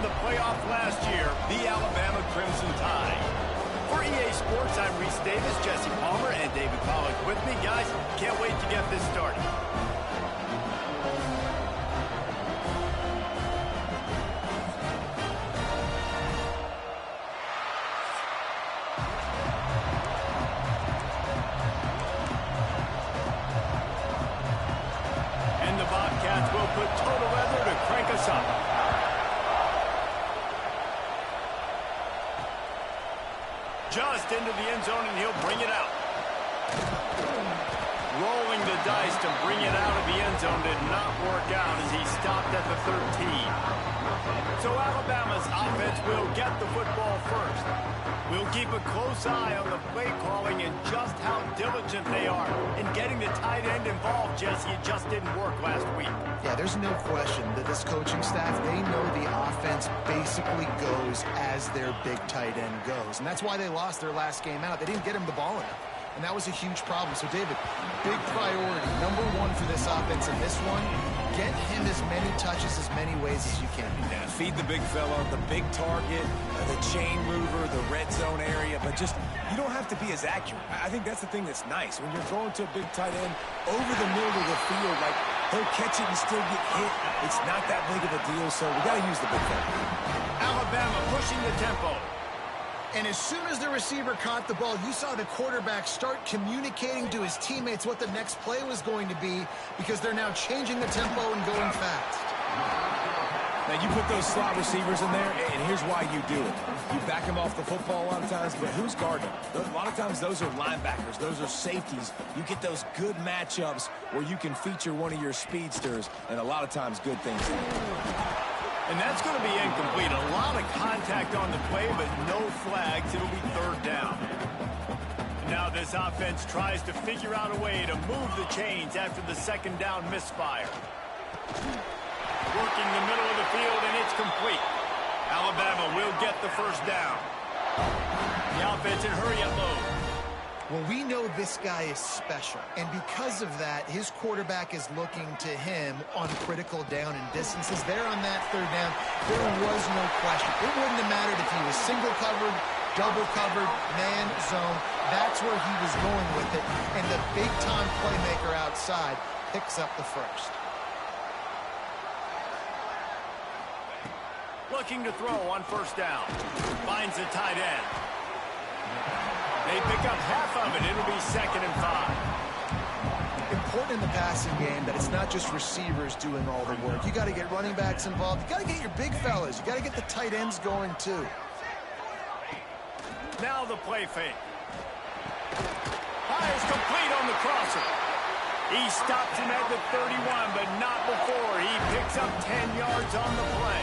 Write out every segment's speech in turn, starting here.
the playoff last year, the Alabama Crimson Tide. For EA Sports, I'm Reese Davis, Jesse Palmer, and David Pollack with me. Guys, can't wait to get this started. And the Bobcats will put total weather to crank us up. Just into the end zone, and he'll bring it out. Rolling the dice to bring it out of the end zone did not work out as he stopped at the 13. So Alabama's offense will get the football first. We'll keep a close eye on the play calling and just how diligent they are in getting the tight end involved, Jesse. It just didn't work last week. Yeah, there's no question that this coaching staff, they know the offense basically goes as their big tight end goes. And that's why they lost their last game out. They didn't get him the ball enough. And that was a huge problem. So, David, big priority. Number one for this offense in this one, get him as many touches, as many ways as you can. Yeah, feed the big fella, the big target, the chain mover, the red zone area. But just, you don't have to be as accurate. I think that's the thing that's nice. When you're throwing to a big tight end over the middle of the field, like, he'll catch it and still get hit. It's not that big of a deal, so we got to use the big fella. Alabama pushing the tempo. And as soon as the receiver caught the ball, you saw the quarterback start communicating to his teammates what the next play was going to be because they're now changing the tempo and going fast. Now, you put those slot receivers in there, and here's why you do it. You back them off the football a lot of times, but who's guarding them? A lot of times those are linebackers. Those are safeties. You get those good matchups where you can feature one of your speedsters, and a lot of times good things happen. And that's going to be incomplete. A lot of contact on the play, but no flags. It'll be third down. Now this offense tries to figure out a way to move the chains after the second down misfire. Working the middle of the field, and it's complete. Alabama will get the first down. The offense in hurry-up mode. Well, we know this guy is special, and because of that, his quarterback is looking to him on critical down and distances. There on that third down, there was no question. It wouldn't have mattered if he was single covered, double covered, man, zone. That's where he was going with it, and the big-time playmaker outside picks up the first. Looking to throw on first down. Finds the tight end. They pick up half of it. It'll be 2nd and 5. Important in the passing game that it's not just receivers doing all the work. You got to get running backs involved. You got to get your big fellas. You got to get the tight ends going too. Now the play fake. Fires complete on the crosser. He stops him at the 31, but not before. He picks up 10 yards on the play.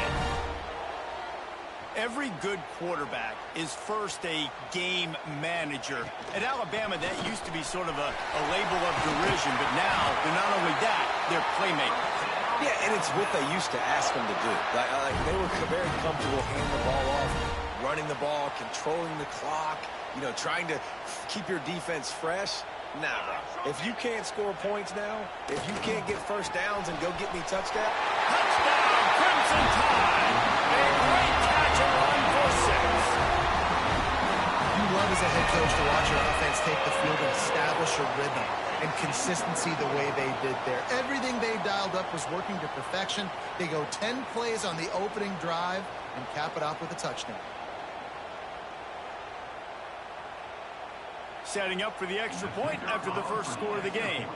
Every good quarterback is first a game manager. At Alabama, that used to be sort of a label of derision, but now they're not only that, they're playmakers. Yeah, and it's what they used to ask them to do. Like they were very comfortable handing the ball off, running the ball, controlling the clock, trying to keep your defense fresh. Nah, bro. If you can't score points now, if you can't get first downs and go get me touchdown. Touchdown, Crimson Tide! A great catch and run for 6. You love as a head coach to watch your offense take the field and establish a rhythm and consistency the way they did there. Everything they dialed up was working to perfection. They go 10 plays on the opening drive and cap it off with a touchdown. Setting up for the extra point after the first score of the game.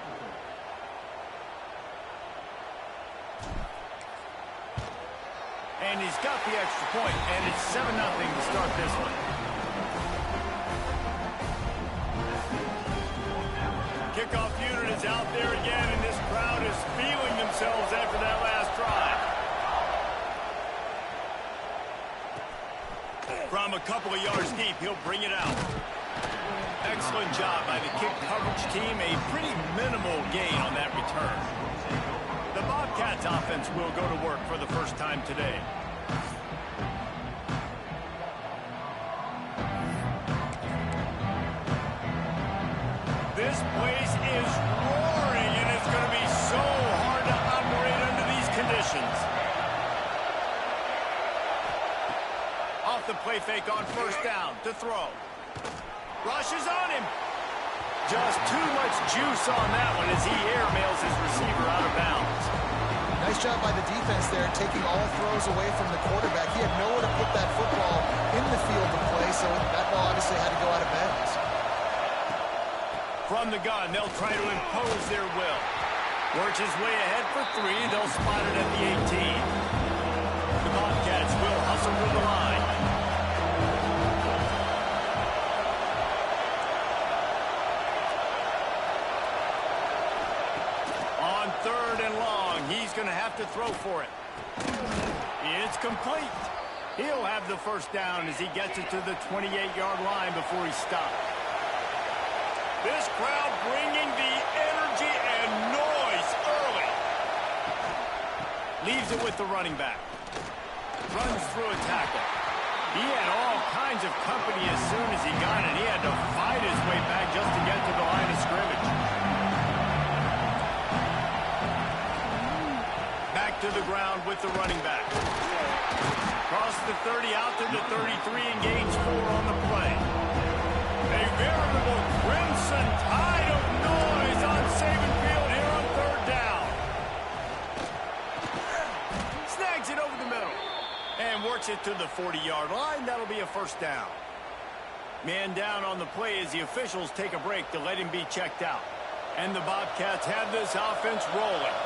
And he's got the extra point, and it's 7-0 to start this one. Kickoff unit is out there again, and this crowd is feeling themselves after that last drive. From a couple of yards deep, he'll bring it out. Excellent job by the kick coverage team. A pretty minimal gain on that return. The Bobcats offense will go to work for the first time today. This place is roaring, and it's going to be so hard to operate under these conditions. Off the play fake on first down to throw. Rushes on him. Just too much juice on that one as he airmails his receiver out of bounds. Nice job by the defense there, taking all throws away from the quarterback. He had nowhere to put that football in the field to play, so that ball obviously had to go out of bounds. From the gun, they'll try to impose their will. Works his way ahead for 3. They'll spot it at the 18. The Bobcats will hustle to the line. On 3rd and long, he's going to have to throw for it. It's complete. He'll have the first down as he gets it to the 28-yard line before he stops. This crowd bringing the energy and noise early. Leaves it with the running back. Runs through a tackle. He had all kinds of company as soon as he got it. He had to fight his way back just to get to the line of scrimmage. Back to the ground with the running back. Across the 30, out to the 33, and gains 4 on the play. A veritable crimson tide of noise on Saban Field here on 3rd down. Snags it over the middle and works it to the 40-yard line. That'll be a first down. Man down on the play as the officials take a break to let him be checked out. And the Bobcats have this offense rolling.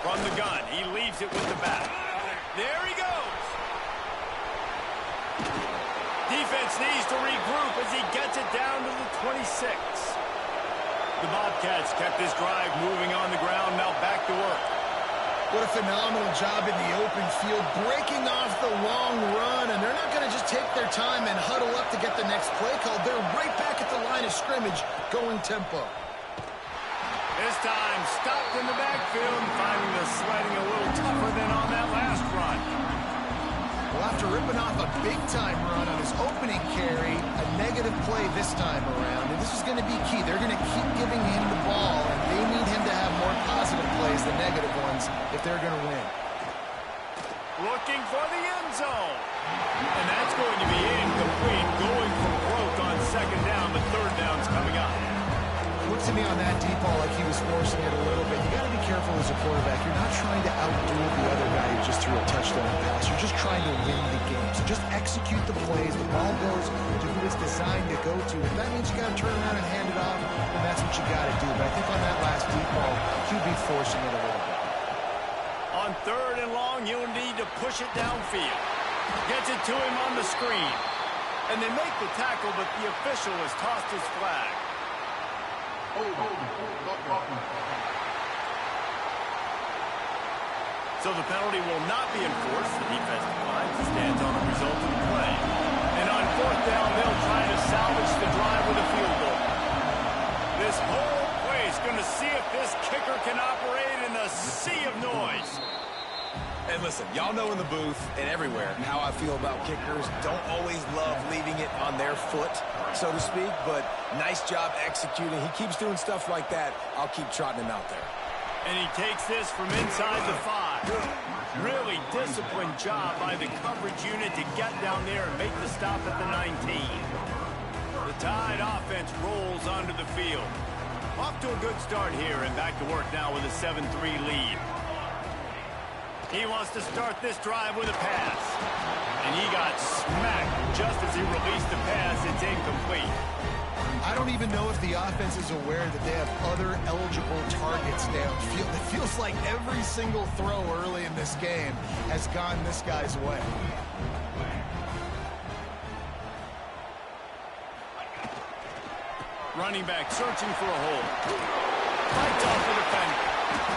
From the gun, he leaves it with the back. There he goes. Defense needs to regroup as he gets it down to the 26. The Bobcats kept this drive moving on the ground, now back to work. What a phenomenal job in the open field, breaking off the long run, and they're not going to just take their time and huddle up to get the next play called. They're right back at the line of scrimmage, going tempo. This time, stopped in the backfield, finding the sledding a little tougher than on that last run. Well, after ripping off a big-time run on his opening carry, a negative play this time around, and this is going to be key. They're going to keep giving him the ball, and they need him to have more positive plays than negative ones if they're going to win. Looking for the end zone. And that's going to be incomplete, going for broke on 2nd down, but 3rd down's coming up. Looked to me on that deep ball like he was forcing it a little bit. You got to be careful as a quarterback. You're not trying to outdo the other guy who just threw a touchdown pass. You're just trying to win the game. So just execute the plays. The ball goes to who it's designed to go to. If that means you got to turn around and hand it off, then that's what you got to do. But I think on that last deep ball, he'll be forcing it a little bit. On 3rd and long, you'll need to push it downfield. Gets it to him on the screen. And they make the tackle, but the official has tossed his flag. So the penalty will not be enforced. The defense declines and stands on the result of the play. And on 4th down, they'll try to salvage the drive with a field goal. This whole place going to see if this kicker can operate in a sea of noise. And listen, y'all know in the booth and everywhere how I feel about kickers. Don't always love leaving it on their foot, so to speak, but nice job executing. He keeps doing stuff like that. I'll keep trotting him out there. And he takes this from inside the 5. Really disciplined job by the coverage unit to get down there and make the stop at the 19. The Tide offense rolls onto the field. Off to a good start here and back to work now with a 7-3 lead. He wants to start this drive with a pass. And he got smacked just as he released the pass. It's incomplete. I don't even know if the offense is aware that they have other eligible targets downfield. It feels like every single throw early in this game has gone this guy's way. Running back searching for a hole. Fights off the defender.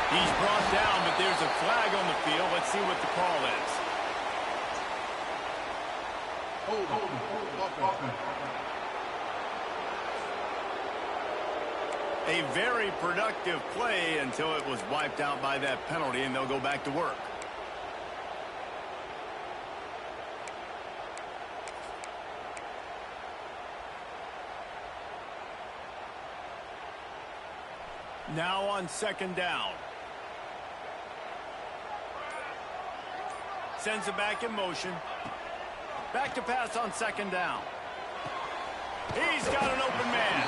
He's brought down, but there's a flag on the field. Let's see what the call is. A very productive play until it was wiped out by that penalty, and they'll go back to work. Now on 2nd down. Sends it back in motion. Back to pass on second down. He's got an open man.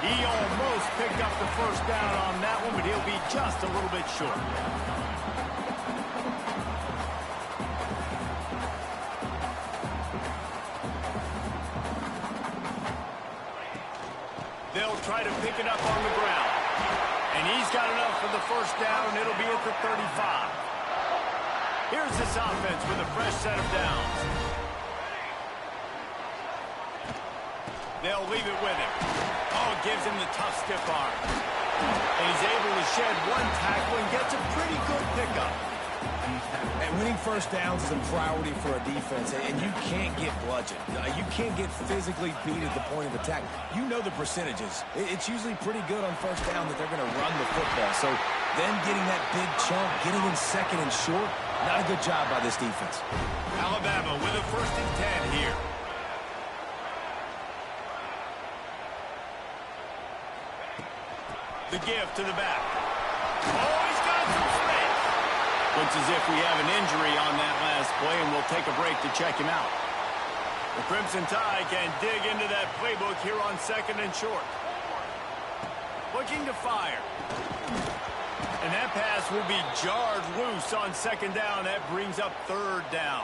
He almost picked up the first down on that one, but he'll be just a little bit short. They'll try to pick it up on the ground. And he's got enough for the first down. It'll be at the 35. Here's this offense with a fresh set of downs. They'll leave it with him. Oh, gives him the tough, stiff arm. And he's able to shed one tackle and gets a pretty good pickup. And winning first downs is a priority for a defense, and you can't get bludgeoned. You can't get physically beat at the point of attack. You know the percentages. It's usually pretty good on first down that they're going to run the football. So them getting that big chunk, getting in second and short, not a good job by this defense. Alabama with a 1st and 10 here. The give to the back. Oh, he's got some space. Looks as if we have an injury on that last play, and we'll take a break to check him out. The Crimson Tide can dig into that playbook here on 2nd and short. Looking to fire. And that pass will be jarred loose on 2nd down. That brings up 3rd down.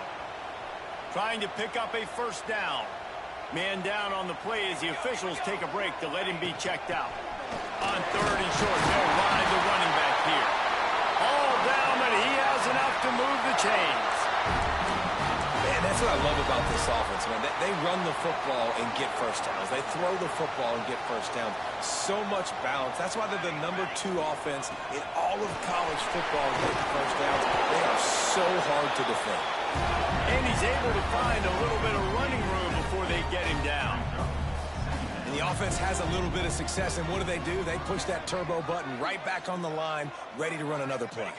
Trying to pick up a first down. Man down on the play as the officials take a break to let him be checked out. On 3rd and short, they'll ride the running back here. All down, but he has enough to move the chains. Man, that's what I love about this offense, man. They run the football and get first downs. They throw the football and get first downs. So much balance. That's why they're the #2 offense in all of college football getting first downs. They are so hard to defend. And he's able to find a little bit of running room before they get him down. And the offense has a little bit of success, and what do? They push that turbo button right back on the line, ready to run another play.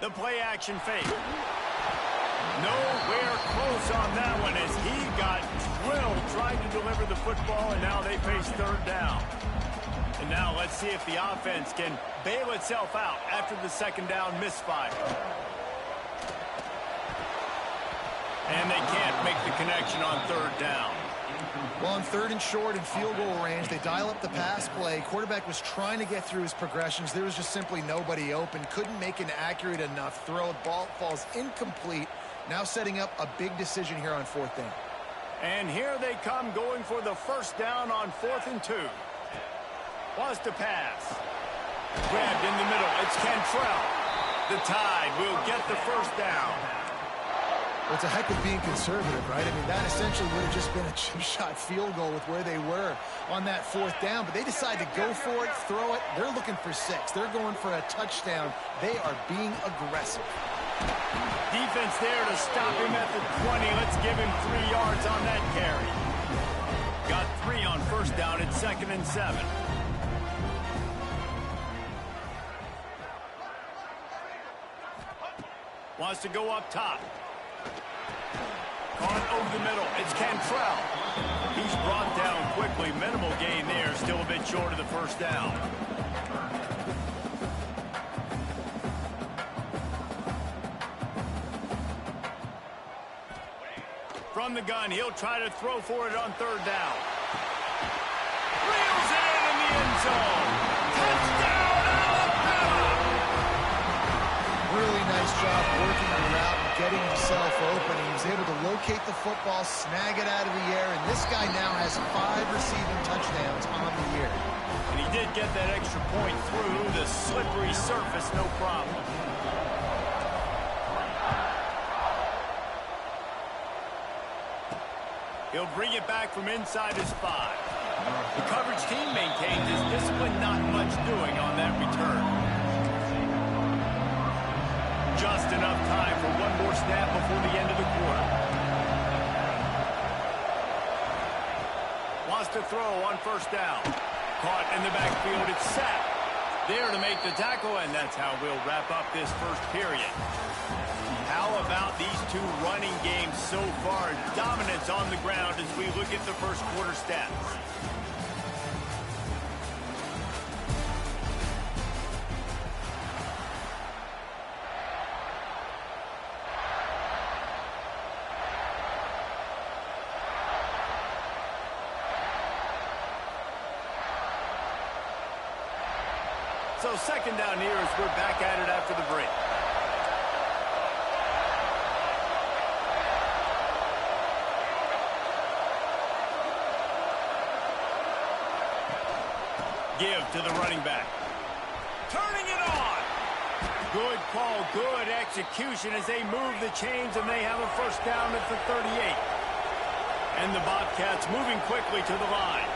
The play action fake. Nowhere close on that one as he got drilled trying to deliver the football, and now they face 3rd down. And now let's see if the offense can bail itself out after the 2nd down misfire. And they can't make the connection on 3rd down. Well, on 3rd and short and field goal range, they dial up the pass play. Quarterback was trying to get through his progressions. There was just simply nobody open. Couldn't make an accurate enough throw. Ball falls incomplete. Now setting up a big decision here on 4th down. And here they come going for the first down on 4th and 2. Wants to pass. Grabbed in the middle. It's Cantrell. The Tide will get the first down. Well, it's a heck of being conservative, right? I mean, that essentially would have just been a chip-shot field goal with where they were on that 4th down. But they decide to go for it, throw it. They're looking for 6. They're going for a touchdown. They are being aggressive. Defense there to stop him at the 20. Let's give him 3 yards on that carry. Got 3 on first down at 2nd and 7. Wants to go up top. Caught over the middle. It's Cantrell. He's brought down quickly. Minimal gain there. Still a bit short of the first down. From the gun, he'll try to throw for it on 3rd down. Reels it in the end zone. Touchdown, Alabama! Really nice job working the route and getting himself open. He was able to locate the football, snag it out of the air, and this guy now has 5 receiving touchdowns on the year. And he did get that extra point through the slippery surface, no problem. He'll bring it back from inside his 5. The coverage team maintains his discipline, not much doing on that return. Just enough time for one more snap before the end of the quarter. Wants to throw on first down. Caught in the backfield, it's sacked. There to make the tackle, and that's how we'll wrap up this first period. How about these 2 running games so far? Dominance on the ground as we look at the first quarter stats. So second down here as we're back at it after the break. Give to the running back. Turning it on. Good call, good execution as they move the chains, and they have a first down at the 38. And the Bobcats moving quickly to the line.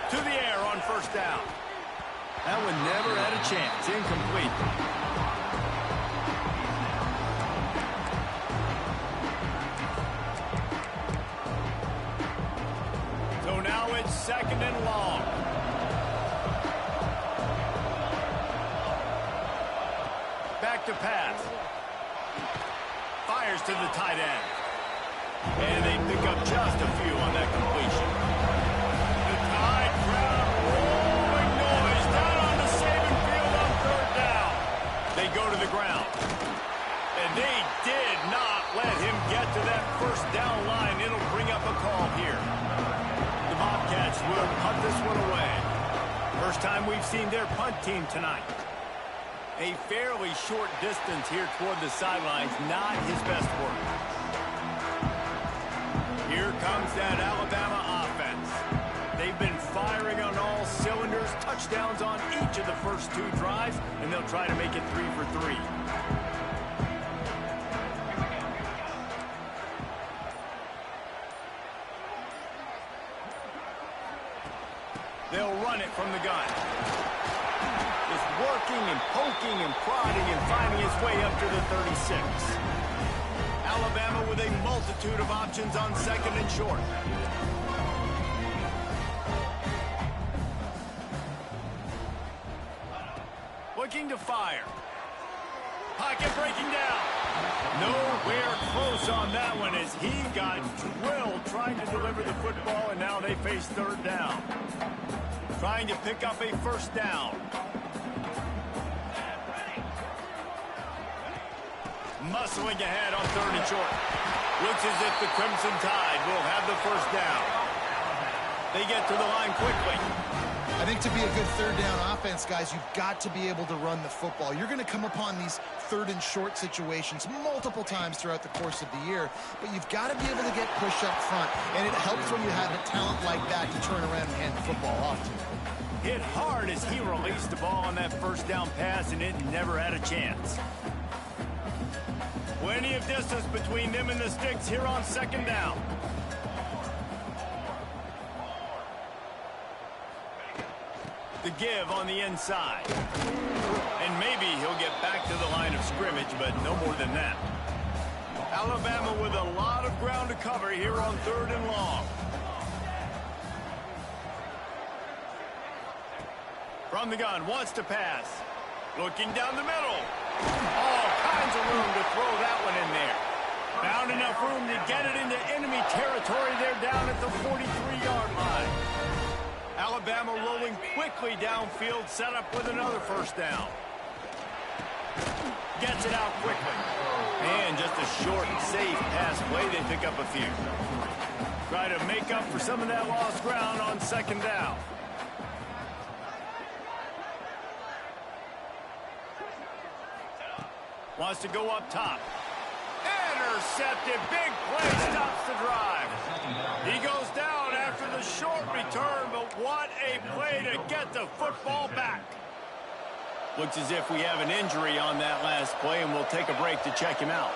To the air on first down. That one never had a chance. Incomplete. So now it's second and long. Back to pass. Fires to the tight end. And they pick up just a few on that completion. The Tide crowd rolling noise down on the Saban field on third down. They go to the ground. And they did not let him get to that first down line. It'll bring up a call here. The Bobcats will punt this one away. First time we've seen their punt team tonight. A fairly short distance here toward the sidelines, not his best work. Here comes that Alabama offense. They've been firing on all cylinders, touchdowns on each of the first two drives, and they'll try to make it 3 for 3. They'll run it from the gun. Just working and poking and prodding and finding his way up to the 36. Alabama with a multitude of options on second and short. Looking to fire. Pocket breaking down. Nowhere close on that one as he got drilled trying to deliver the football, and now they face third down. Trying to pick up a first down. Muscling ahead on third and short. Looks as if the Crimson Tide will have the first down. They get to the line quickly. I think to be a good third down offense, guys, you've got to be able to run the football. You're going to come upon these third and short situations multiple times throughout the course of the year, but you've got to be able to get push up front, and it helps when you have a talent like that to turn around and hand the football off to. Hit hard as he released the ball on that first down pass, and it never had a chance. Plenty of distance between them and the sticks here on second down. The give on the inside. And maybe he'll get back to the line of scrimmage, but no more than that. Alabama with a lot of ground to cover here on third and long. From the gun, wants to pass. Looking down the middle. All kinds of room to throw that one in there. Found enough room to get it into enemy territory. They're down at the 43-yard line. Alabama rolling quickly downfield, set up with another first down. Gets it out quickly. And just a short, safe pass play. They pick up a few. Try to make up for some of that lost ground on second down. Wants to go up top. Intercepted. Big play. Stops the drive. He goes down after the short return, but what a play to get the football back. Looks as if we have an injury on that last play, and we'll take a break to check him out.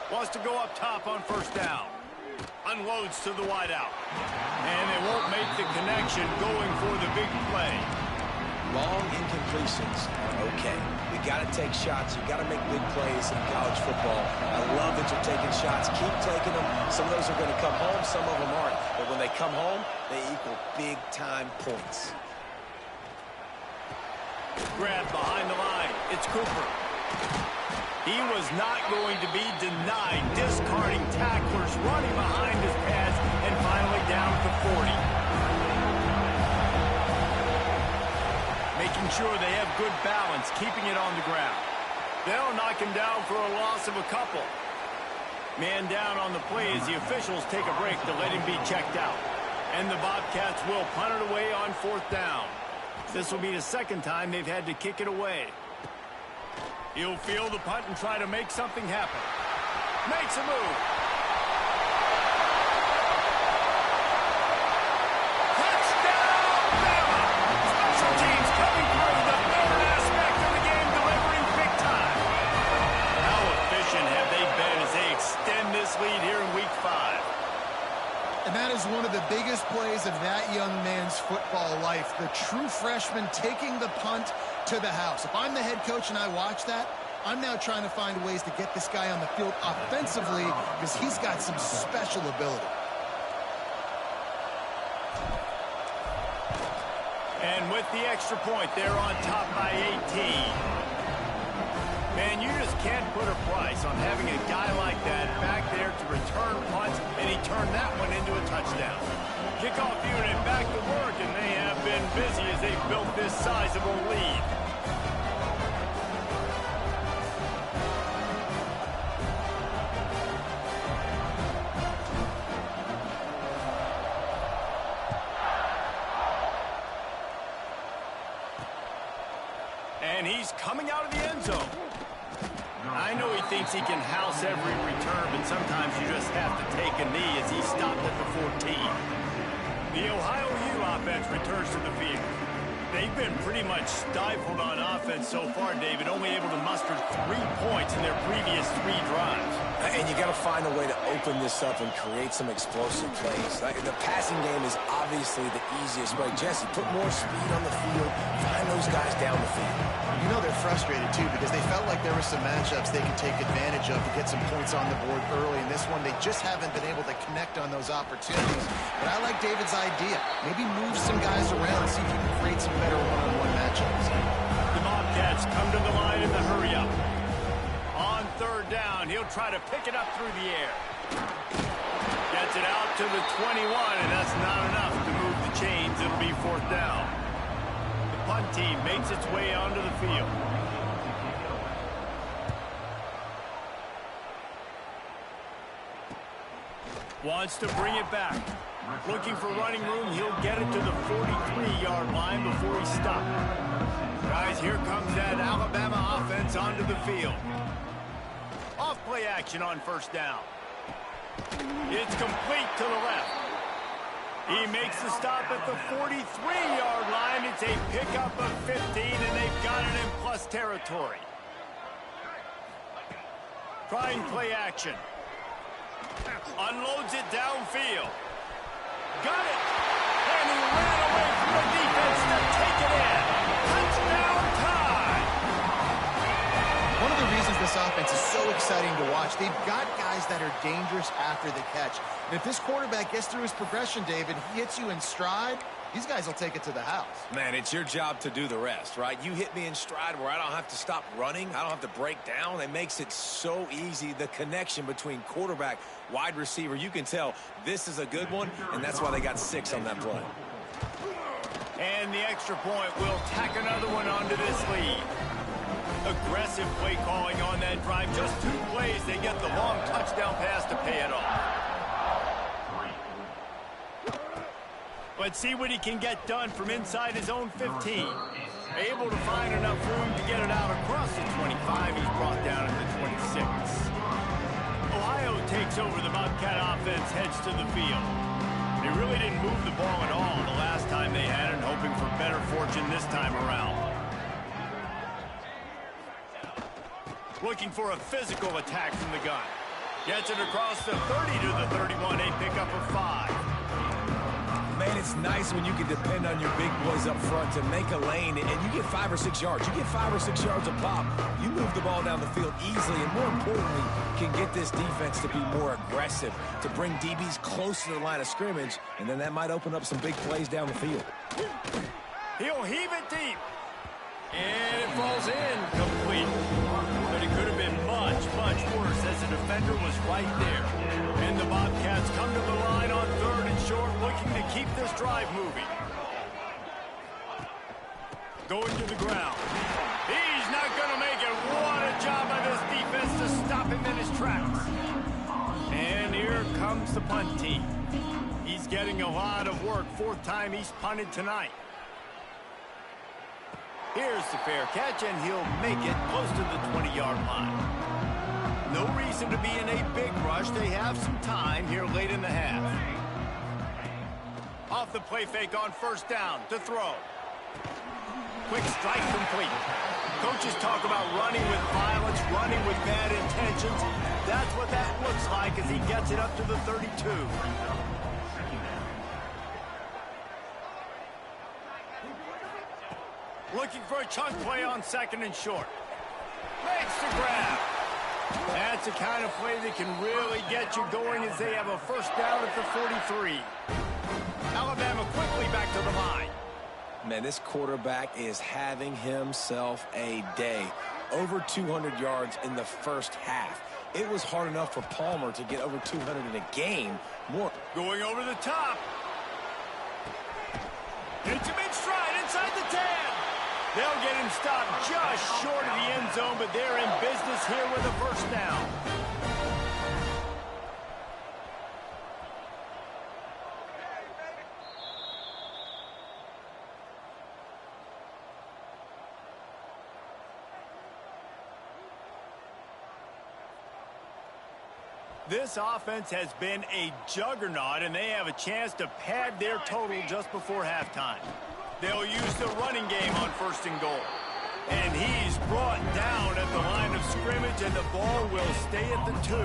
Wants to go up top on first down. Unloads to the wideout. And they won't make the connection going for the big play. Long incompletions are okay. You got to take shots. You got to make big plays in college football. I love that you're taking shots. Keep taking them. Some of those are going to come home. Some of them aren't. But when they come home, they equal big-time points. Grab behind the line. It's Cooper. He was not going to be denied. Discarding tacklers, running behind his pads, and finally down at the 40. Making sure they have good balance, keeping it on the ground. They'll knock him down for a loss of a couple. Man down on the play as the officials take a break to let him be checked out. And the Bobcats will punt it away on 4th down. This will be the second time they've had to kick it away. He'll field the punt and try to make something happen. Makes a move. Touchdown, Bama! Special teams coming through the third aspect of the game, delivering big time. How efficient have they been as they extend this lead here in Week 5? And that is one of the biggest plays of that young man's football life. The true freshman taking the punt to the house. If I'm the head coach and I watch that, I'm now trying to find ways to get this guy on the field offensively because he's got some special ability. And with the extra point, they're on top by 18. Man, you just can't put a price on having a guy like that back there to return punts, and he turned that one into a touchdown. Kickoff unit back to work, and they have been busy as they've built this sizable lead. And he's coming out of the end zone. I know he thinks he can house every return, but sometimes you just have to take a knee as he stopped at the 14. The Ohio U offense returns to the field. They've been pretty much stifled on offense so far, David, only able to muster 3 points in their previous 3 drives. And you got to find a way to open this up and create some explosive plays. The passing game is obviously the easiest way. Jesse, put more speed on the field. Find those guys down the field. You know they're frustrated, too, because they felt like there were some matchups they could take advantage of to get some points on the board early. In this one, they just haven't been able to connect on those opportunities. But I like David's idea. Maybe move some guys around, see if you can create some better one-on-one matchups. The Bobcats come to the line in the hurry-up. On 3rd down, he'll try to pick it up through the air. Gets it out to the 21, and that's not enough to move the chains. It'll be 4th down. The punt team makes its way onto the field. Wants to bring it back. Looking for running room, he'll get it to the 43-yard line before he stopped. Guys, here comes that Alabama offense onto the field. Off-play action on 1st down. It's complete to the left. He makes the stop at the 43-yard line. It's a pickup of 15, and they've got it in plus territory. Trying play action. Unloads it downfield. Got it! And he ran away from the defense to take it in. Touchdown time! One of the reasons this offense is so exciting to watch, they've got guys that are dangerous after the catch. And if this quarterback gets through his progression, David, he hits you in stride, these guys will take it to the house. Man, it's your job to do the rest, right? You hit me in stride where I don't have to stop running. I don't have to break down. It makes it so easy. The connection between quarterback, wide receiver, you can tell this is a good one, and that's why they got 6 on that play. And the extra point will tack another one onto this lead. Aggressive play calling on that drive. Just 2 plays, they get the long touchdown pass to pay it off. Let's see what he can get done from inside his own 15. Able to find enough room to get it out across the 25. He's brought down at the 26. Ohio takes over. The Bobcat offense heads to the field. They really didn't move the ball at all the last time they had it, hoping for better fortune this time around. Looking for a physical attack from the gun. Gets it across the 30 to the 31, a pickup of 5. Man, it's nice when you can depend on your big boys up front to make a lane, and you get 5 or 6 yards. You get 5 or 6 yards a pop. You move the ball down the field easily, and more importantly, can get this defense to be more aggressive, to bring DBs close to the line of scrimmage, and then that might open up some big plays down the field. He'll heave it deep. And it falls in complete. But it could have been much, much worse as the defender was right there. And the Bobcats come to the line on 3rd and short, looking to keep this drive moving. Going to the ground. He's not going to make it. What a job by this defense to stop him in his tracks. comes the punt team. He's getting a lot of work. Fourth time he's punted tonight. Here's the fair catch, and he'll make it close to the 20-yard line. No reason to be in a big rush. They have some time here late in the half. Off the play fake on first down to throw. Quick strike complete. Coaches talk about running with violence, running with bad intentions. That's what that looks like as he gets it up to the 32. Looking for a chunk play on second and short. Makes the grab. That's the kind of play that can really get you going as they have a first down at the 43. Alabama quickly back to the line. Man, this quarterback is having himself a day. Over 200 yards in the first half. It was hard enough for Palmer to get over 200 in a game. More going over the top. Hits him in stride inside the 10. They'll get him stopped just short of the end zone, but they're in business here with a first down. This offense has been a juggernaut, and they have a chance to pad their total just before halftime. They'll use the running game on first and goal. And he's brought down at the line of scrimmage, and the ball will stay at the 2.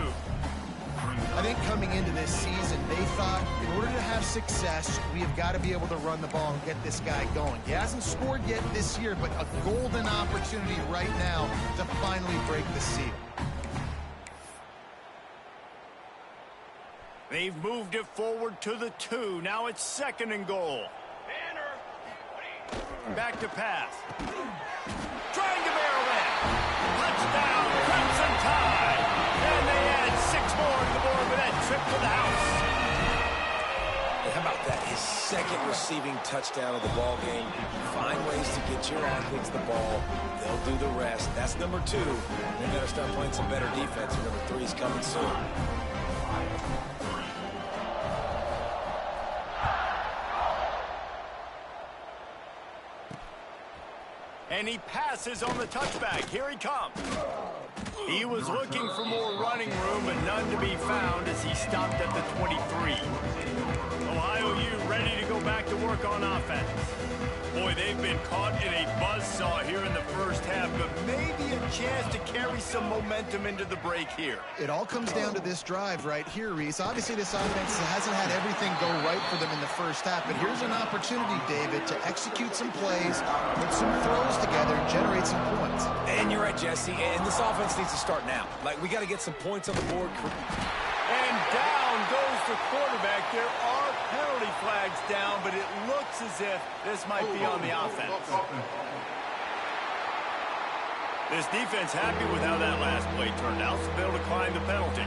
I think coming into this season, they thought in order to have success, we have got to be able to run the ball and get this guy going. He hasn't scored yet this year, but a golden opportunity right now to finally break the seal. They've moved it forward to the 2. Now it's second and goal. Back to pass. Trying to barrel in. Touchdown, Crimson Tide. And they add 6 more to the board with that trip to the house. Hey, how about that? His second receiving touchdown of the ball game. Find ways to get your athletes the ball. They'll do the rest. That's number 2. They're going to start playing some better defense. Number 3 is coming soon. And he passes on the touchback. Here he comes. He was looking for more running room, but none to be found as he stopped at the 23. Ohio U ready to go back to work on offense. Boy, they've been caught in a buzzsaw here in the first half, but maybe a chance to carry some momentum into the break here. It all comes down to this drive right here, Reese. Obviously, this offense hasn't had everything go right for them in the first half, but here's an opportunity, David, to execute some plays, put some throws together, and generate some points. And you're right, Jesse, and this offense needs to start now. Like, we got to get some points on the board. And down goes the quarterback. There are penalty flags down, but it looks as if this might be on the offense. This defense happy with how that last play turned out, so they'll decline the penalty.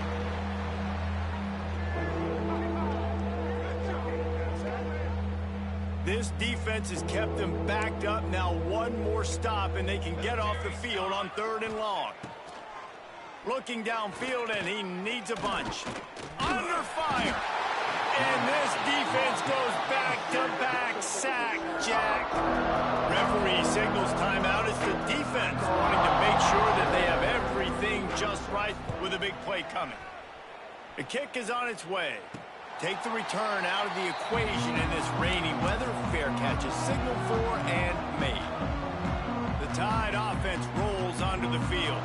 This defense has kept them backed up. Now one more stop, and they can get off the field on 3rd and long. Looking downfield, and he needs a bunch. Under fire. And this defense goes back-to-back sack, Jack. Referee signals timeout. It's the defense wanting to make sure that they have everything just right with a big play coming. The kick is on its way. Take the return out of the equation in this rainy weather. Fair catch is signaled for and made. The Tide offense rolls onto the field.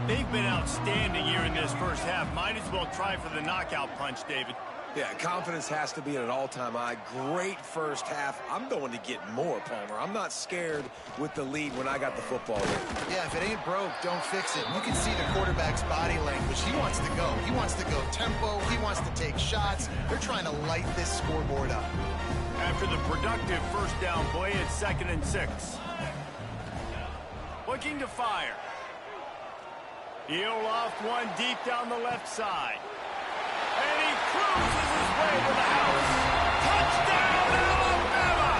They've been outstanding here in this first half. Might as well try for the knockout punch, David. Yeah, confidence has to be at an all-time high. Great first half. I'm going to get more, Palmer. I'm not scared with the lead when I got the football here. Yeah, if it ain't broke, don't fix it. You can see the quarterback's body language. He wants to go. He wants to go tempo. He wants to take shots. They're trying to light this scoreboard up. After the productive first down play, it's 2nd and 6. Looking to fire. He'll loft one deep down the left side. And he cruises his way to the house. Touchdown, Alabama!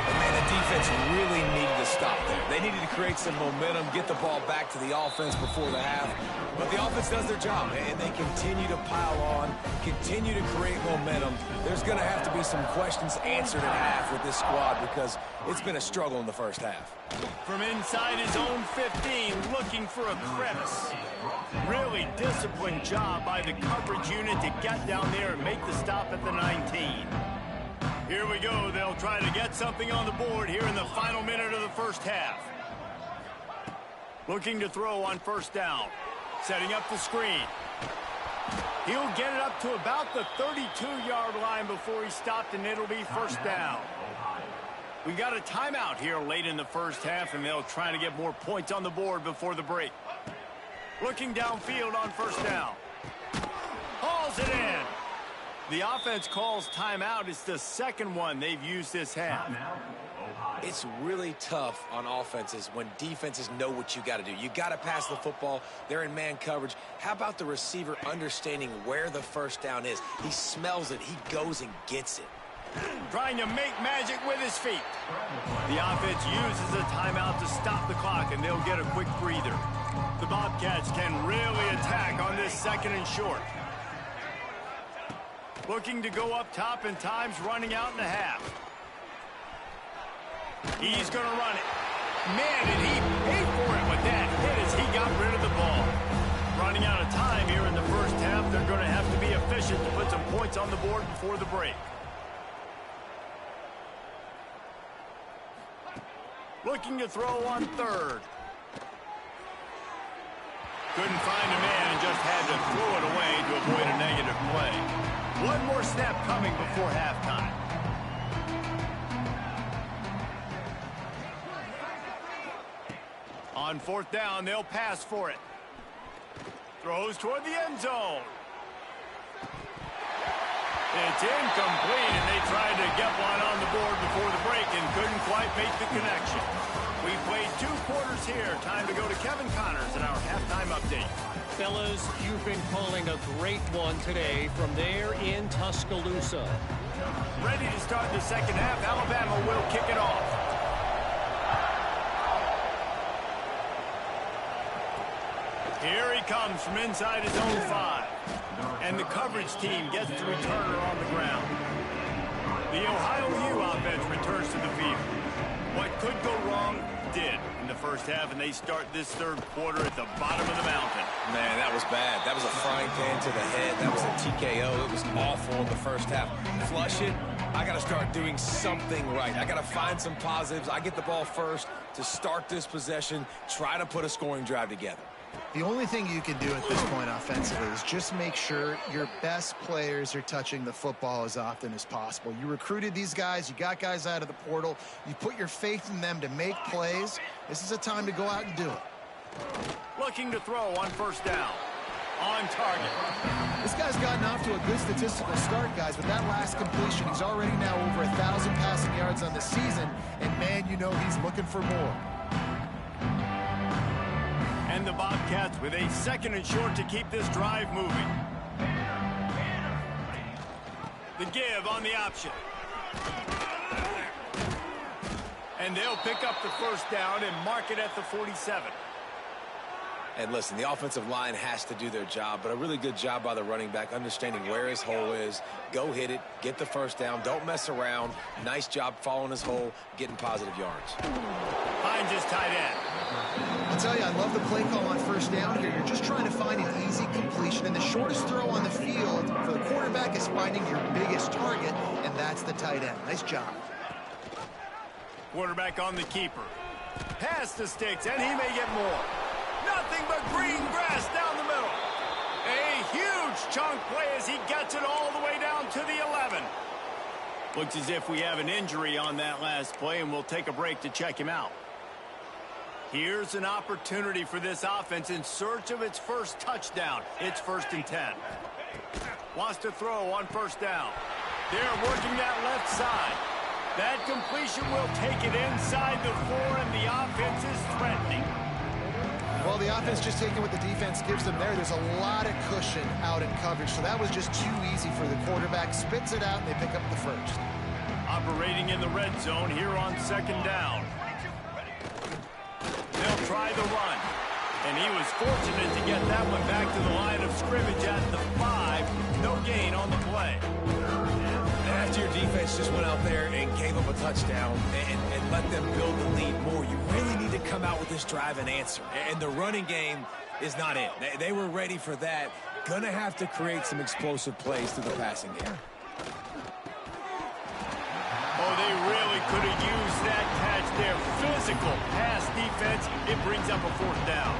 And man, the defense really needed to stop there. They needed to create some momentum, get the ball back to the offense before the half. But the offense does their job, and they continue to pile on, continue to create momentum. There's going to have to be some questions answered at half with this squad because it's been a struggle in the first half. From inside his own 15, looking for a crevice. Really disciplined job by the coverage unit to get down there and make the stop at the 19. Here we go. They'll try to get something on the board here in the final minute of the first half. Looking to throw on first down. Setting up the screen. He'll get it up to about the 32-yard line before he stopped, and it'll be first down. We've got a timeout here late in the first half, and they'll try to get more points on the board before the break. Looking downfield on first down. Hauls it in. The offense calls timeout. It's the second one they've used this half. It's really tough on offenses when defenses know what you got to do. You got to pass the football. They're in man coverage. How about the receiver understanding where the first down is? He smells it. He goes and gets it. Trying to make magic with his feet. The offense uses a timeout to stop the clock, and they'll get a quick breather. The Bobcats can really attack on this second and short. Looking to go up top, and time's running out in the half. He's going to run it. Man, did he pay for it with that hit as he got rid of the ball. Running out of time here in the first half. They're going to have to be efficient to put some points on the board before the break. Looking to throw on third. Couldn't find a man and just had to throw it away to avoid a negative play. One more snap coming before halftime. On fourth down, they'll pass for it. Throws toward the end zone. It's incomplete, and they tried to get one on the board before the break and couldn't quite make the connection. We played 2 quarters here. Time to go to Kevin Connors in our halftime update. Fellas, you've been calling a great one today from there in Tuscaloosa. Ready to start the second half. Alabama will kick it off. Here he comes from inside his own 5. And the coverage team gets the returner on the ground. The Ohio U offense returns to the field. What could go wrong did in the first half, and they start this third quarter at the bottom of the mountain. Man, that was bad. That was a frying pan to the head. That was a TKO. It was awful in the first half. Flush it. I got to start doing something right. I got to find some positives. I get the ball first to start this possession, try to put a scoring drive together. The only thing you can do at this point offensively is just make sure your best players are touching the football as often as possible. You recruited these guys. You got guys out of the portal. You put your faith in them to make plays. This is a time to go out and do it. Looking to throw on first down. On target. This guy's gotten off to a good statistical start, guys. With that last completion, he's already now over 1,000 passing yards on the season. And, man, you know he's looking for more. And the Bobcats with a second and short to keep this drive moving. The give on the option. And they'll pick up the first down and mark it at the 47. And listen, the offensive line has to do their job, but a really good job by the running back, understanding where his hole is. Go hit it, get the first down, don't mess around. Nice job following his hole, getting positive yards. Finds his tight end. I'll tell you, I love the play call on first down here. You're just trying to find an easy completion, and the shortest throw on the field for the quarterback is finding your biggest target, and that's the tight end. Nice job. Quarterback on the keeper. Pass to Sticks, and he may get more. Nothing but green grass down the middle. A huge chunk play as he gets it all the way down to the 11. Looks as if we have an injury on that last play, and we'll take a break to check him out. Here's an opportunity for this offense in search of its first touchdown. It's 1st and 10. Wants to throw on first down. They're working that left side. That completion will take it inside the 4, and the offense is threatening. Well, the offense just taking what the defense gives them there. There's a lot of cushion out in coverage, so that was just too easy for the quarterback. Spits it out, and they pick up the first. Operating in the red zone here on second down. the run. And he was fortunate to get that one back to the line of scrimmage at the 5. No gain on the play. And after your defense just went out there and gave up a touchdown and let them build the lead more, you really need to come out with this drive and answer. And the running game is not it. They were ready for that. Gonna have to create some explosive plays through the passing game. Oh, they really could have used that catch there. Physical pass defense. It brings up a 4th down.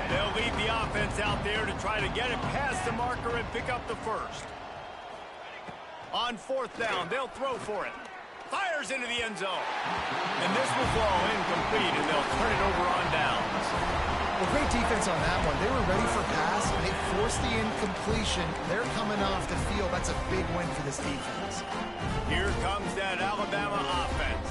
They'll lead the offense out there to try to get it past the marker and pick up the 1st. On 4th down, they'll throw for it. Fires into the end zone. And this will fall incomplete, and they'll turn it over on downs. Well, great defense on that one. They were ready for pass, and they forced the incompletion. They're coming off the field. That's a big win for this defense. Here comes that Alabama offense.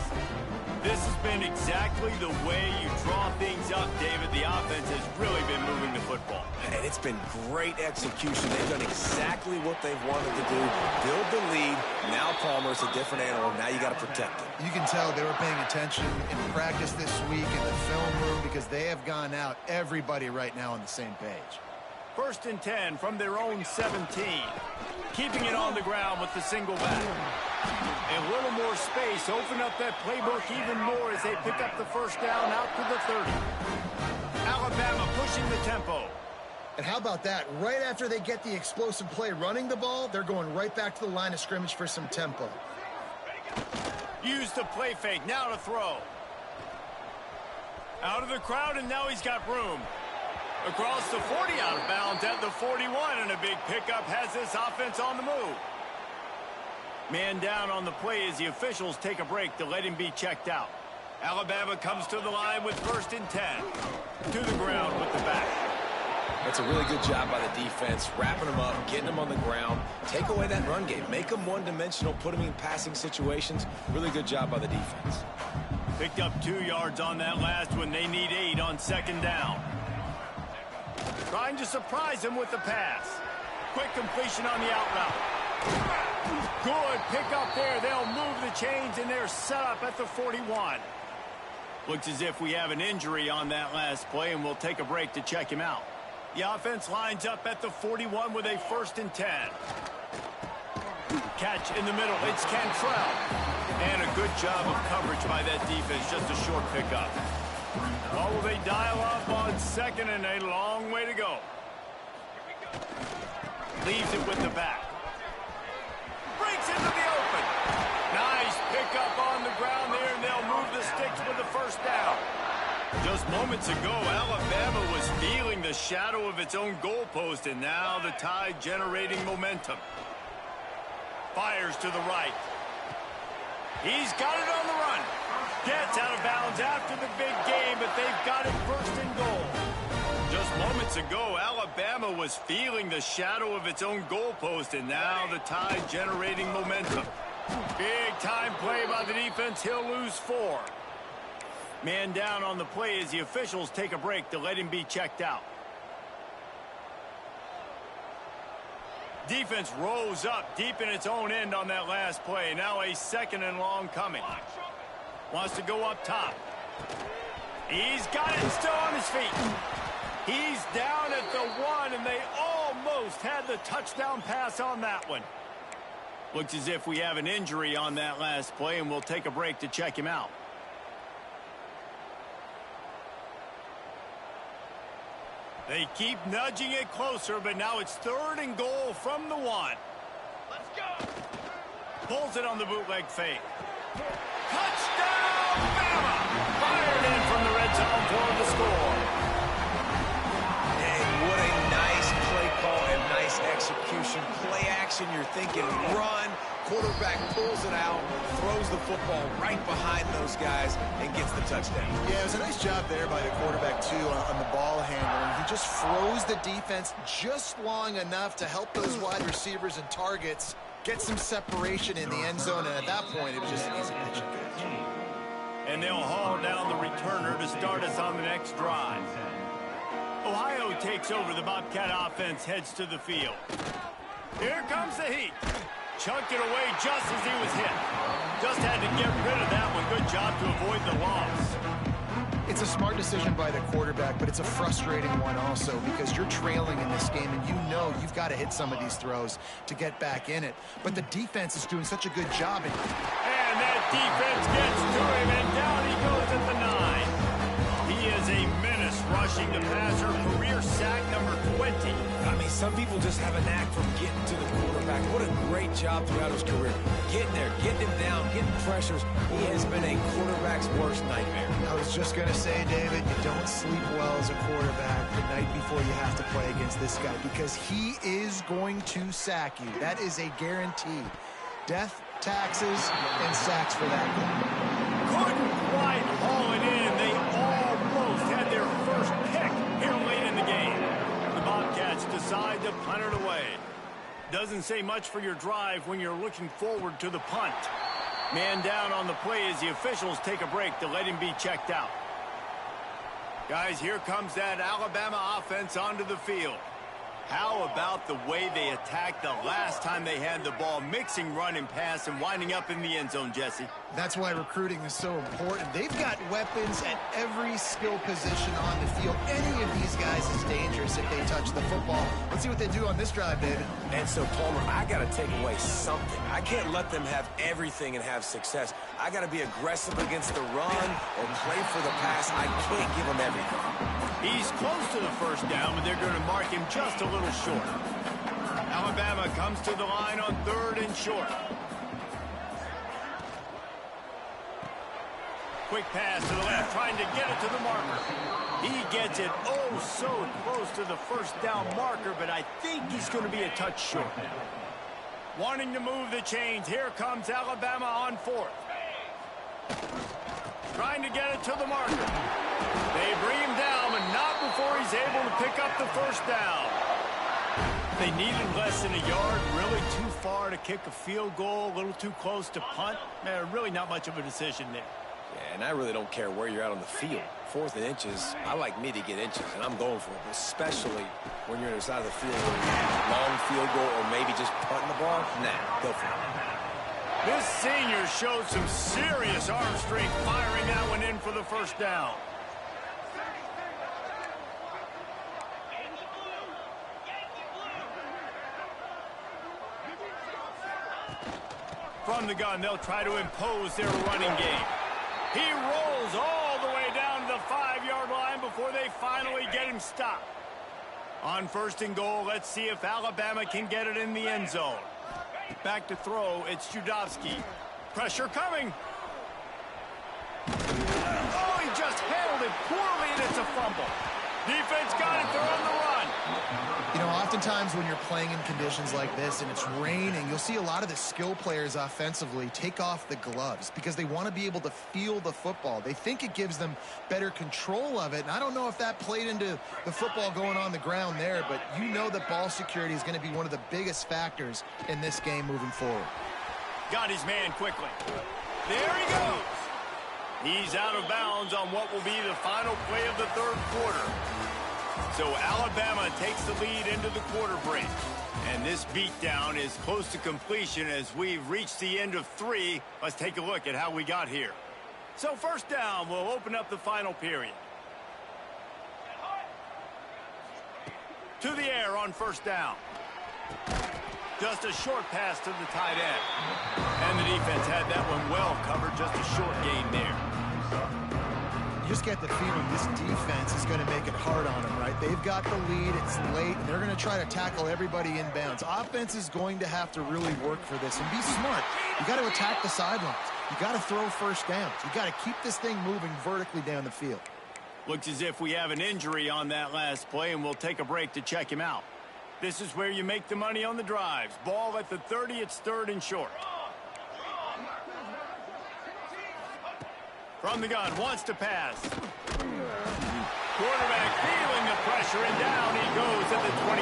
This has been exactly the way you draw things up, David. The offense has really been moving the football. And it's been great execution. They've done exactly what they've wanted to do. Build the lead. Now Palmer's a different animal. Now you got to protect him. You can tell they were paying attention in practice this week in the film room because they have gone out, everybody right now on the same page. 1st and 10 from their own 17. Keeping it on the ground with the single back. A little more space. Open up that playbook even more as they pick up the 1st down out to the 30. Alabama pushing the tempo. And how about that? Right after they get the explosive play running the ball, they're going right back to the line of scrimmage for some tempo. Use the play fake. Now to throw. Out of the crowd, and now he's got room. Across the 40, out of bounds at the 41, and a big pickup has this offense on the move. Man down on the play as the officials take a break to let him be checked out. Alabama comes to the line with 1st and 10. To the ground with the back. That's a really good job by the defense, wrapping them up, getting them on the ground. Take away that run game. Make them one-dimensional, put them in passing situations. Really good job by the defense. Picked up 2 yards on that last one. They need 8 on 2nd down. Trying to surprise him with the pass. Quick completion on the out route. Good pickup there. They'll move the chains, and they're set up at the 41. Looks as if we have an injury on that last play, and we'll take a break to check him out. The offense lines up at the 41 with a 1st and 10. Catch in the middle. It's Cantrell. And a good job of coverage by that defense. Just a short pickup. Oh, will they dial up on 2nd, and a long way to go. Leaves it with the back. Breaks into the open. Nice pickup on the ground there, and they'll move the sticks with the 1st down. Just moments ago, Alabama was feeling the shadow of its own goalpost, and now the Tide generating momentum. Fires to the right. He's got it on the run. Gets out of bounds after the big game, but they've got it 1st and goal. Just moments ago, Alabama was feeling the shadow of its own goalpost, and now the Tide generating momentum. Big time play by the defense. He'll lose 4. Man down on the play as the officials take a break to let him be checked out. Defense rose up deep in its own end on that last play. Now a 2nd and long coming. Wants to go up top. He's got it still on his feet. He's down at the 1, and they almost had the touchdown pass on that one. Looks as if we have an injury on that last play, and we'll take a break to check him out. They keep nudging it closer, but now it's 3rd and goal from the 1. Let's go. Pulls it on the bootleg fake. Touchdown, Bama! Fired in from the red zone for the score. And what a nice play call and nice execution. Play action, you're thinking run. Quarterback pulls it out, throws the football right behind those guys, and gets the touchdown. Yeah, it was a nice job there by the quarterback, too, on the ball handling. He just froze the defense just long enough to help those wide receivers and targets get some separation in the end zone, and at that point, it was just an easy pitch and catch. And they'll haul down the returner to start us on the next drive. Ohio takes over. The Bobcat offense heads to the field. Here comes the heat. Chunked it away just as he was hit. Just had to get rid of that one. Good job to avoid the loss. It's a smart decision by the quarterback, but it's a frustrating one also because you're trailing in this game and you know you've got to hit some of these throws to get back in it. But the defense is doing such a good job. And that defense gets to him, and down he goes at the 9. He is a menace rushing the passer, career sack number 20. I mean, some people just have a knack for getting to the quarterback. What a great job throughout his career. Getting there, getting him down, getting pressures. He has been a quarterback's worst nightmare. I was just going to say, David, you don't sleep well as a quarterback the night before you have to play against this guy because he is going to sack you. That is a guarantee. Death, taxes, and sacks for that guy. Couldn't quite haul it in. They almost had their first pick here late in the game. The Bobcats decide to punt it away. Doesn't say much for your drive when you're looking forward to the punt. Man down on the play as the officials take a break to let him be checked out. Guys, here comes that Alabama offense onto the field. How about the way they attacked the last time they had the ball, mixing run and pass and winding up in the end zone, Jesse? That's why recruiting is so important. They've got weapons at every skill position on the field. Any of these guys is dangerous if they touch the football. Let's see what they do on this drive, David. And so, Palmer, I got to take away something. I can't let them have everything and have success. I got to be aggressive against the run or play for the pass. I can't give them everything. He's close to the first down, but they're going to mark him just a little short. Alabama comes to the line on 3rd and short. Quick pass to the left, trying to get it to the marker. He gets it oh so close to the first down marker, but I think he's going to be a touch short. Wanting to move the chains, here comes Alabama on 4th. Trying to get it to the marker. They bring him down, but not before he's able to pick up the first down. They needed less than a yard, really too far to kick a field goal, a little too close to punt. Really not much of a decision there. Yeah, and I really don't care where you're at on the field. 4th and inches, I like me to get inches, and I'm going for it, especially when you're on the side of the field, long field goal or maybe just punting the ball. Nah, go for it. This senior showed some serious arm strength firing that one in for the first down. From the gun, they'll try to impose their running game. He rolls all the way down to the 5-yard line before they finally get him stopped. On 1st and goal, let's see if Alabama can get it in the end zone. Back to throw, it's Judowski. Pressure coming. Oh, he just handled it poorly, and it's a fumble. Defense got it, they're on the run. You know, oftentimes when you're playing in conditions like this and it's raining, you'll see a lot of the skill players offensively take off the gloves because they want to be able to feel the football. They think it gives them better control of it, and I don't know if that played into the football going on the ground there, but you know that ball security is going to be one of the biggest factors in this game moving forward. Got his man quickly. There he goes. He's out of bounds on what will be the final play of the 3rd quarter. So Alabama takes the lead into the quarter break. And this beatdown is close to completion as we've reached the end of 3. Let's take a look at how we got here. So first down, we'll open up the final period. To the air on first down. Just a short pass to the tight end. And the defense had that one well covered, just a short gain there. You just get the feeling this defense is going to make it hard on them, right? They've got the lead, it's late, and they're going to try to tackle everybody inbounds. Offense is going to have to really work for this and be smart. You got to attack the sidelines. You got to throw first downs. You got to keep this thing moving vertically down the field. Looks as if we have an injury on that last play, and we'll take a break to check him out. This is where you make the money on the drives. Ball at the 30, it's 3rd and short. From the gun, wants to pass. Quarterback feeling the pressure, and down he goes at the 22.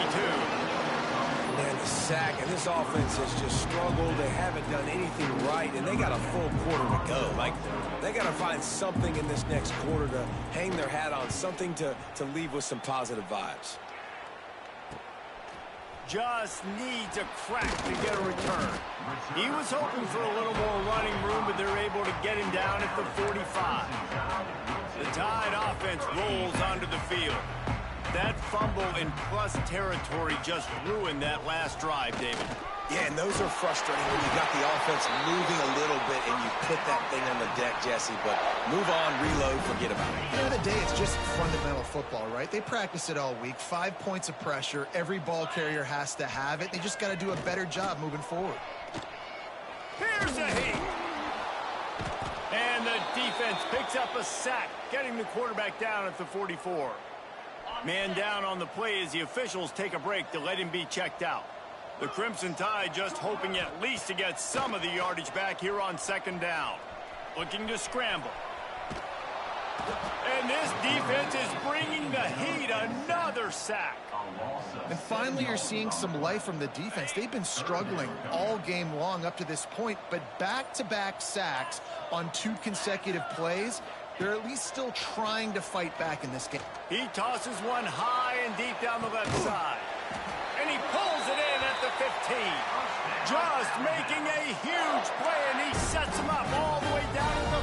Man, the sack, and this offense has just struggled. They haven't done anything right, and they got a full quarter to go. Like, they got to find something in this next quarter to hang their hat on, something to leave with some positive vibes. just needs a crack to get a return. He was hoping for a little more running room, but they're able to get him down at the 45. The Tide offense rolls onto the field. That fumble in plus territory just ruined that last drive, David. Yeah, and those are frustrating when you got the offense moving a little bit and you put that thing on the deck, Jesse. But move on, reload, forget about it. At the end of the day, it's just fundamental football, right? They practice it all week. 5 points of pressure. Every ball carrier has to have it. They just got to do a better job moving forward. Here's a heat. And the defense picks up a sack, getting the quarterback down at the 44. Man down on the play as the officials take a break to let him be checked out. The Crimson Tide just hoping at least to get some of the yardage back here on second down. Looking to scramble. And this defense is bringing the heat. Another sack. And finally, you're seeing some life from the defense. They've been struggling all game long up to this point, but back-to-back sacks on 2 consecutive plays, they're at least still trying to fight back in this game. He tosses one high and deep down the left side. And he pulls it in at the 15. Just making a huge play, and he sets him up all the way down to the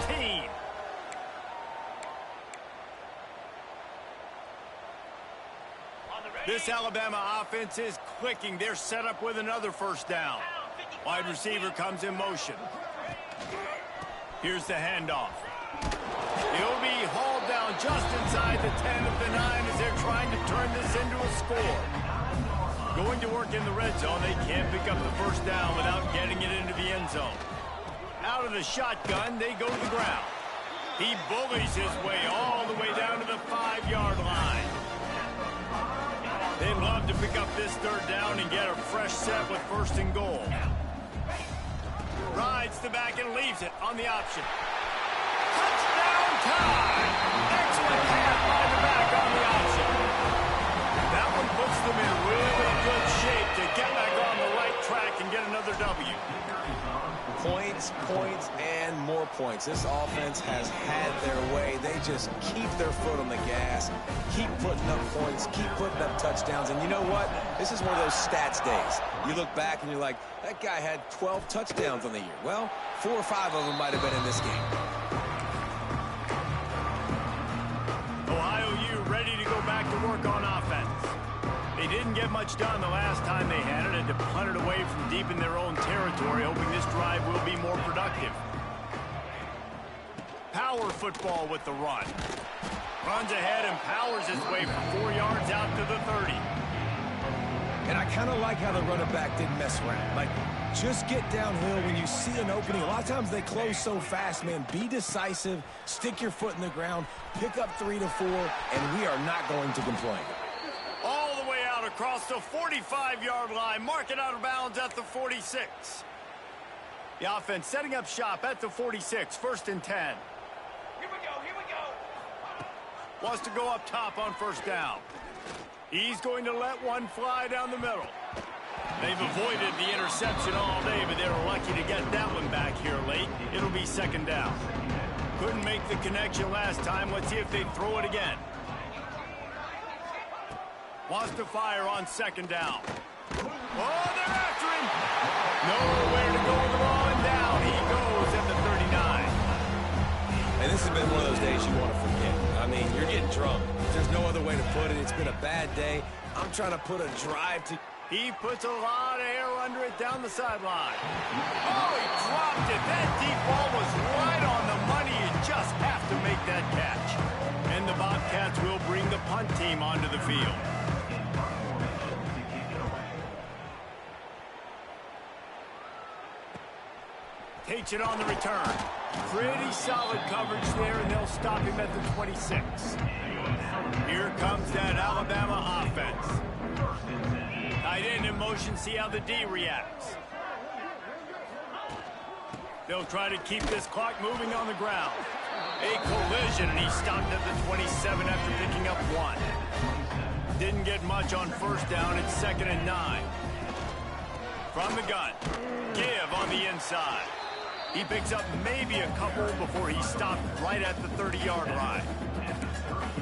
14. This Alabama offense is clicking. They're set up with another first down. Wide receiver comes in motion. Here's the handoff. He'll be hauled down just inside the 10 of the 9 as they're trying to turn this into a score. Going to work in the red zone, they can't pick up the first down without getting it into the end zone. Out of the shotgun, they go to the ground. He bullies his way all the way down to the 5-yard line. They'd love to pick up this third down and get a fresh set with first and goal. Rides the back and leaves it on the option. Touchdown time! Excellent pass by the back on the option. That one puts them in really good shape to get back on the right track and get another W. Points, points, and more points. This offense has had their way. They just keep their foot on the gas, keep putting up points, keep putting up touchdowns. And you know what? This is one of those stats days. You look back and you're like, that guy had 12 touchdowns on the year. Well, 4 or 5 of them might have been in this game. Ohio U ready to go back to work on offense. They didn't get much done the last time they had it, and to punt it away from deep in their own territory, hoping this drive will be more productive. Power football with the run. Runs ahead and powers his way for 4 yards out to the 30. And I kind of like how the running back didn't mess around. Like, just get downhill when you see an opening. A lot of times they close so fast, man. Be decisive, stick your foot in the ground, pick up 3 to 4, and we are not going to complain. All the way out across the 45-yard line. Mark it out of bounds at the 46. The offense setting up shop at the 46. First and 10. Here we go. Wants to go up top on first down. He's going to let one fly down the middle. They've avoided the interception all day, but they were lucky to get that one back here late. It'll be second down. Couldn't make the connection last time. Let's see if they throw it again. Wants to fire on second down. Oh, they're after him. Nowhere to go with the ball, and down he goes at the 39. And this has been one of those days you want to forget. I mean, you're getting drunk. There's no other way to put it. It's been a bad day. I'm trying to put a drive to... He puts a lot of air under it down the sideline. Oh, he dropped it. That deep ball was right on the money. You just have to make that catch. And the Bobcats will bring the punt team onto the field. Takes it on the return. Pretty solid coverage there, and they'll stop him at the 26. Here comes that Alabama offense. Tight end in motion, see how the D reacts. They'll try to keep this clock moving on the ground. A collision, and he stopped at the 27 after picking up 1. Didn't get much on first down. It's 2nd and 9. From the gun. Give on the inside. He picks up maybe a couple before he stopped right at the 30-yard line.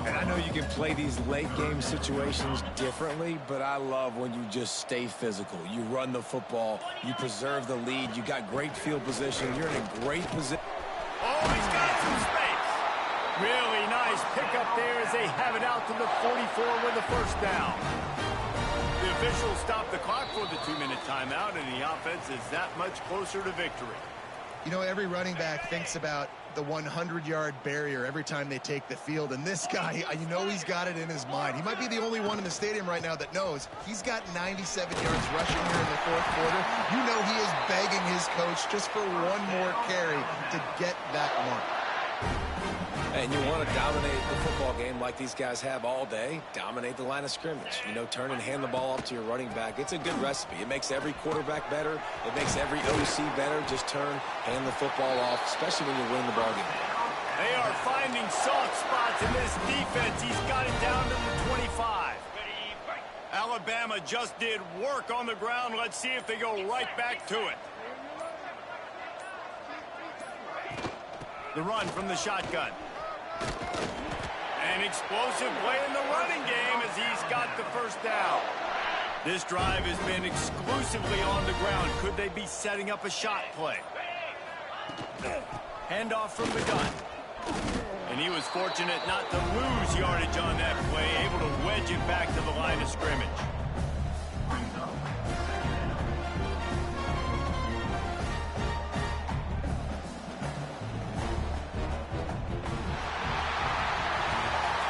And I know you can play these late-game situations differently, but I love when you just stay physical. You run the football, you preserve the lead, you got great field position, you're in a great position. Oh, he's got some space. Really nice pickup there as they have it out to the 44 with a first down. The officials stop the clock for the 2-minute timeout, and the offense is that much closer to victory. You know, every running back thinks about the 100-yard barrier every time they take the field, and this guy, you know he's got it in his mind. He might be the only one in the stadium right now that knows he's got 97 yards rushing here in the fourth quarter. You know he is begging his coach just for one more carry to get that mark. And you want to dominate the football game like these guys have all day. Dominate the line of scrimmage. You know, turn and hand the ball off to your running back. It's a good recipe. It makes every quarterback better. It makes every OC better. Just turn, hand the football off, especially when you're winning the ball game. They are finding soft spots in this defense. He's got it down to the 25. Alabama just did work on the ground. Let's see if they go right back to it. The run from the shotgun. An explosive play in the running game as he's got the first down. This drive has been exclusively on the ground. Could they be setting up a shot play? Handoff from the gun. And he was fortunate not to lose yardage on that play, able to wedge it back to the line of scrimmage.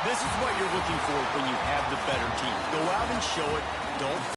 This is what you're looking for when you have the better team. Go out and show it. Don't